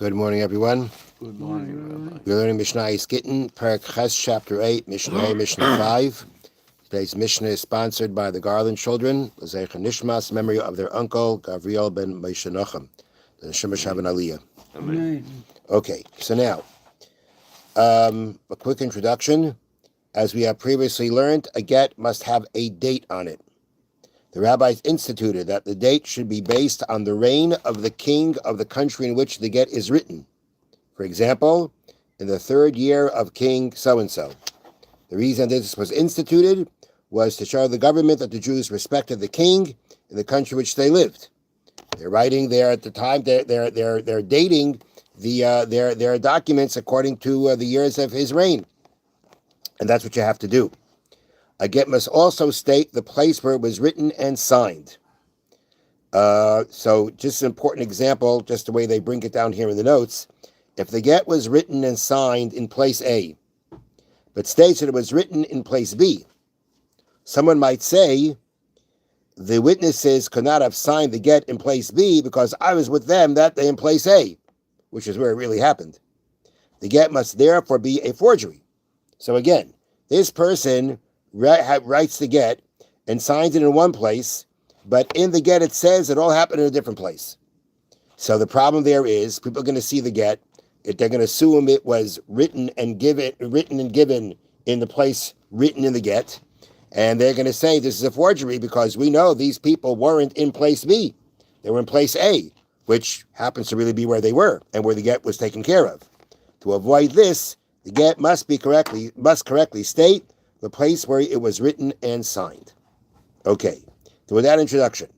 Good morning, everyone. Good morning, Rabbi. We're learning Mishna Gittin, Parak Ches, Chapter 8, Mishnah Mishnah 5. Today's Mishnah is sponsored by the Garland children, L'zeich Nishmas, memory of their uncle, Gavriel ben Moshe Nochem, the Neshama Shaban Aliyah. Amen. Okay, so now, a quick introduction. As we have previously learned, a get must have a date on it. The rabbis instituted that the date should be based on the reign of the king of the country in which the get is written. For example, in the 3rd year of King so-and-so. The reason this was instituted was to show the government that the Jews respected the king in the country which they lived. They're writing there at the time. They're dating their documents according to the years of his reign, and that's what you have to do. A get must also state the place where it was written and signed. So just an important example, just the way they bring it down here in the notes. If the get was written and signed in place A, but states that it was written in place B, someone might say the witnesses could not have signed the get in place B because I was with them that day in place A, which is where it really happened. The get must therefore be a forgery. So again, this person writes the get and signs it in one place, but in the get it says it all happened in a different place. So the problem there is people are going to see the get. They're going to assume it was written and given in the place written in the get, and they're going to say this is a forgery because we know these people weren't in place B. They were in place A, which happens to really be where they were and where the get was taken care of. To avoid this, the get must correctly state the place where it was written and signed. Okay, so with that introduction,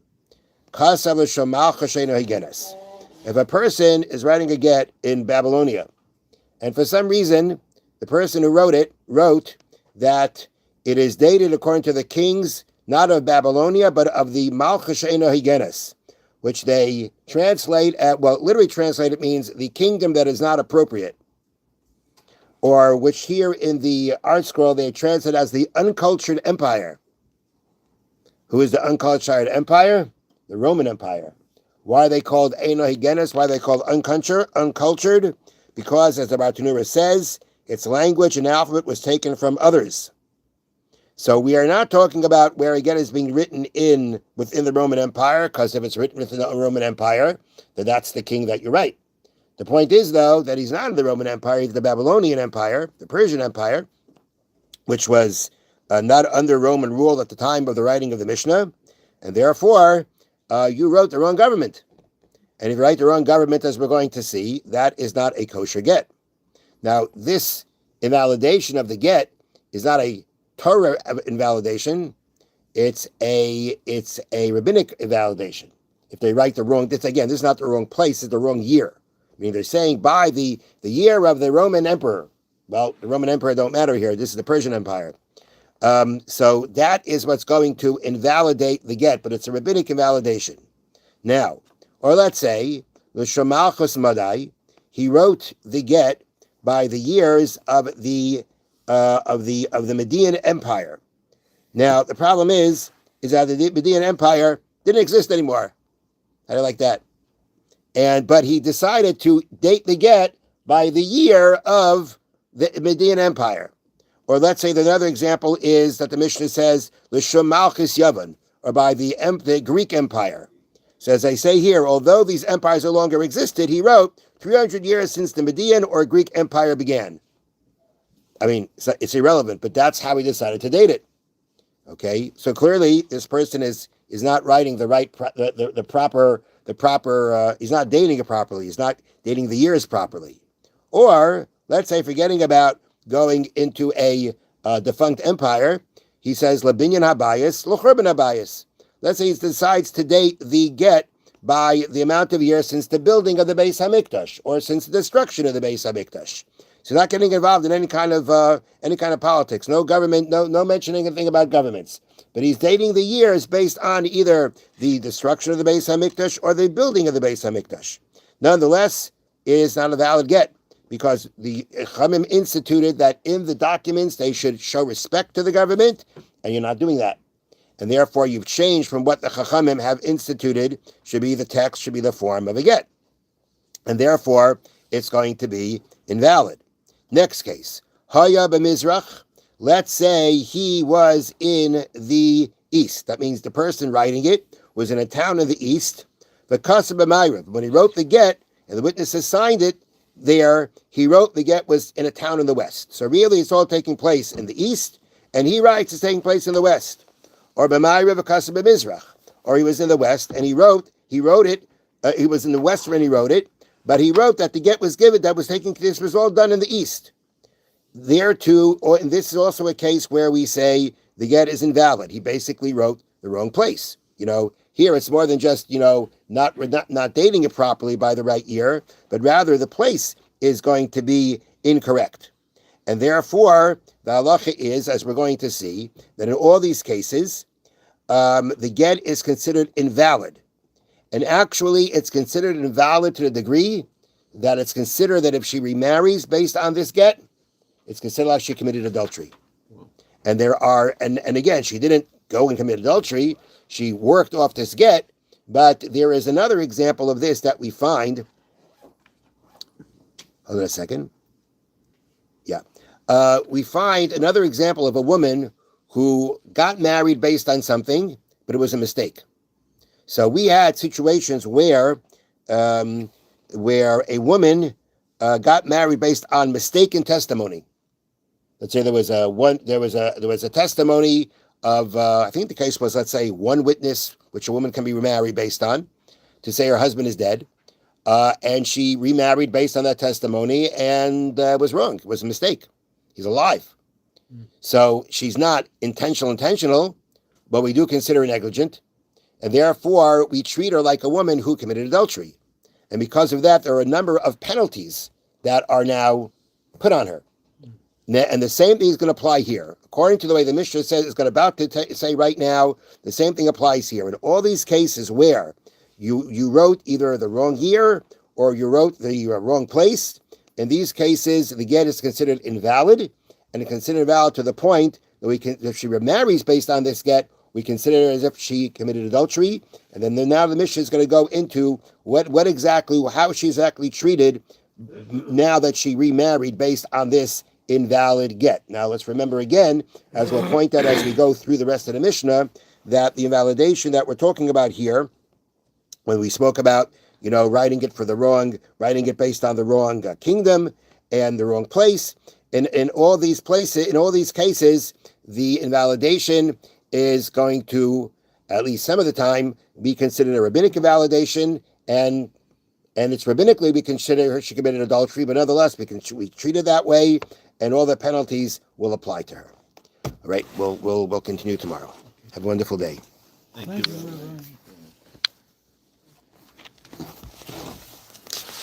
if a person is writing a get in Babylonia, and for some reason the person who wrote that it is dated according to the kings, not of Babylonia, but of the Malchus She'eino Higenes, which they translate literally translated means the kingdom that is not appropriate, or which here in the art scroll they translate as the uncultured empire. Who is the uncultured empire? The Roman Empire. Why are they called Eino Higenes? Why are they called uncultured? Because, as the Bartanura says, its language and alphabet was taken from others. So we are not talking about where again is being written within the Roman Empire, because if it's written within the Roman Empire, then that's the king that you write. The point is, though, that he's not in the Roman Empire, he's the Babylonian Empire, the Persian Empire, which was not under Roman rule at the time of the writing of the Mishnah, and therefore, you wrote the wrong government. And if you write the wrong government, as we're going to see, that is not a kosher get. Now, this invalidation of the get is not a Torah invalidation, it's a rabbinic invalidation. If they write the wrong, this is not the wrong place, it's the wrong year. I mean, they're saying by the year of the Roman emperor. Well, the Roman emperor don't matter here. This is the Persian Empire. So that is what's going to invalidate the get, but it's a rabbinic invalidation. Now, or let's say, L'Shamalchus Madai, he wrote the get by the years of the Median Empire. Now, the problem is that the Median Empire didn't exist anymore. How do you like that? But he decided to date the get by the year of the Median Empire. Or let's say that another example is that the Mishnah says, L'Shum Malchus Yavan, or by the Greek Empire. So as I say here, although these empires no longer existed, he wrote 300 years since the Median or Greek Empire began. I mean, it's irrelevant, but that's how he decided to date it. Okay, so clearly this person is not writing the right, the proper. He's not dating it properly. He's not dating the years properly. Or let's say, forgetting about going into a defunct empire, he says Labinyan Habayis, Luchurban Habayis. Let's say he decides to date the get by the amount of years since the building of the Beis Hamikdash or since the destruction of the Beis Hamikdash. So not getting involved in any kind of politics, no government, no mentioning anything about governments. But he's dating the years based on either the destruction of the Beis Hamikdash or the building of the Beis Hamikdash. Nonetheless, it is not a valid get because the Chachamim instituted that in the documents they should show respect to the government, and you're not doing that. And therefore, you've changed from what the Chachamim have instituted should be the text, should be the form of a get. And therefore, it's going to be invalid. Next case, Haya b'mizrach. Let's say he was in the east. That means the person writing it was in a town in the east. The Kasab b'mayrav. When he wrote the get and the witnesses signed it there, he wrote the get was in a town in the west. So really, it's all taking place in the east, and he writes it's taking place in the west. Or b'mayrav Kasab b'mizrach. Or he was in the west and he wrote it. He was in the west when he wrote it, but he wrote that the get was given. This was all done in the east. There too, and this is also a case where we say the get is invalid. He basically wrote the wrong place. Here it's more than just not dating it properly by the right year, but rather the place is going to be incorrect, and therefore the halacha is, as we're going to see, that in all these cases, the get is considered invalid, and actually it's considered invalid to the degree that it's considered that if she remarries based on this get, it's considered like she committed adultery. And and again, she didn't go and commit adultery. She worked off this get, but there is another example of this that we find. Hold on a second. Yeah. We find another example of a woman who got married based on something, but it was a mistake. So we had situations where a woman got married based on mistaken testimony. Let's say there was a testimony of I think the case was, let's say, one witness which a woman can be remarried based on, to say her husband is dead, and she remarried based on that testimony and was wrong. It was a mistake. He's alive. So she's not intentional, but we do consider her negligent, and therefore we treat her like a woman who committed adultery. And because of that, there are a number of penalties that are now put on her. And the same thing is going to apply here. According to the way the Mishna says, it's about to say right now, the same thing applies here. In all these cases where you wrote either the wrong year or you wrote the wrong place, in these cases, the get is considered invalid, and it's considered invalid to the point that if she remarries based on this get, we consider it as if she committed adultery. And then now the Mishna is going to go into how she's actually treated now that she remarried based on this invalid get. Now let's remember again, as we'll point out as we go through the rest of the Mishnah, that the invalidation that we're talking about here, when we spoke about, writing it based on the wrong kingdom and the wrong place, in all these cases, the invalidation is going to, at least some of the time, be considered a rabbinic invalidation, and it's rabbinically we consider she committed adultery, but nonetheless we treat it that way, and all the penalties will apply to her. All right, we'll continue tomorrow. Have a wonderful day. Thank you.